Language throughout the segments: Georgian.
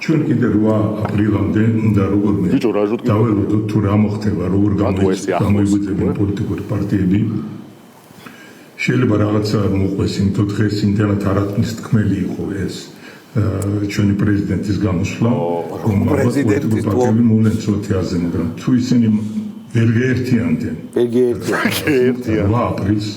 ჩვენ კიდე 8 აპრილამდე უნდა როგორმე დაველოდოთ თუ რა მოხდება, როგორ გამოიღვიძებენ პოლიტიკური პარტიები. შეიძლება რაღაცა მოყვეს, იმიტომ დღეს იმდენად არათმის თქმელი იყო ეს ჩვენი პრეზიდენტის გამოსვლა, რომ პოლიტიკური პარტიები მოვლენ ცოტიაზე, მაგრამ თუ ისინი ვერ გაერთიანდნენ. 8 აპრილს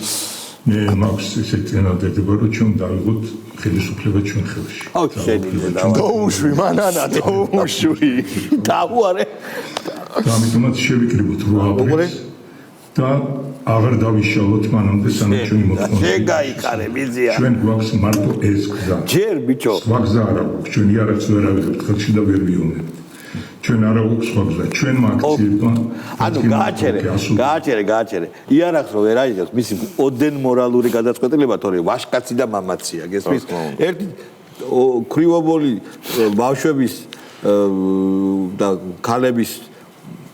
მე მაქვს ესეთი წინადადება, რომ ჩვენ დავიღოთ ხელისუფლება ჩვენ ხელში. აუ შენიძე დაუშვი მანანა დაუშვი დაუარე და ამიტომაც შევიკრიბოთ 8 აპრილს და აღარ დავიშალოთ მანამდე სანამ ჩვენი მოთხოვნა. შეგაიყარე მიზია. ჩვენ გვაქვს მარტო ეს გზა. ჯერ ბიჭო. სხვა გზა არ აქვს. ჩვენ იარაღს ვერ ავიღებთ ხელში და ვერ ვიუნებთ. ჩვენ არ აქვს სხვა გზა. ჩვენ მაგციებმა ანუ გააჩერე. იარაღს რო ვერ აიღებს, მისი ოდენ მორალური გადაწყვეტილება თორე ვაშკაცი და მამაცია. გესმის? ერთი ქრივობოლი ბავშვების და ქალების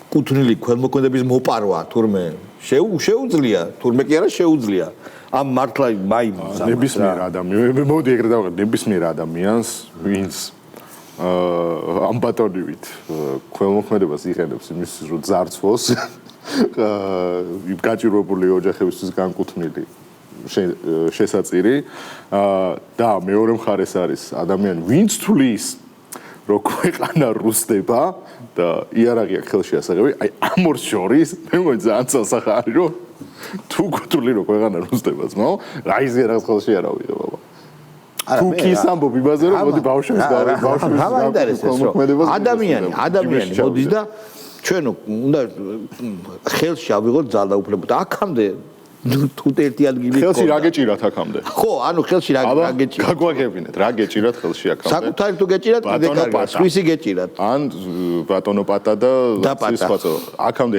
კუთვნილი ქველმოქმედების მოპარვა თურმე შეუძლია, თურმე კი არა შეუძლია. ამ მართლა მაიმს ნებისმიერ ადამიანს, მოდი ეგრე დავყოთ, ნებისმიერ ადამიანს, ვინც ამ ბატონივით ქველმოქმედებას იყენებს იმის რომ ძარცვოს გაჭირვებული ოჯახებისთვის განკუთვნილი შესაწირი და მეორე მხარეს არის ადამიანი ვინც თulis რომ ქვეყანა რუსდება და იარაღი აქვს ხელში ასაღები აი ამ ორ შორის მე მგონი ძალიან ცალსახა არის რომ თუ გთვლი რომ ქვეყანა რუსდება ძმაო რა ის იარაღს ხელში არ ავიღებ აბა თუ ის ამბობ იმაზე რომ მოდი ბავშვებს ადამიანი მოდის და ჩვენ უნდა ხელში ავიღოთ ძალაუფლება და აქამდე თუ ერთი ადგილი ხელში რა გეჭირათ აქამდე ხო ანუ ხელში რა გეჭირათ გაგვაგებინეთ რა გეჭირათ ხელში აქამდე საკუთარი თუ გეჭირათ კიდე კარგია სხვისი გეჭირათ ან ბატონო პატა და სხვა აქამდე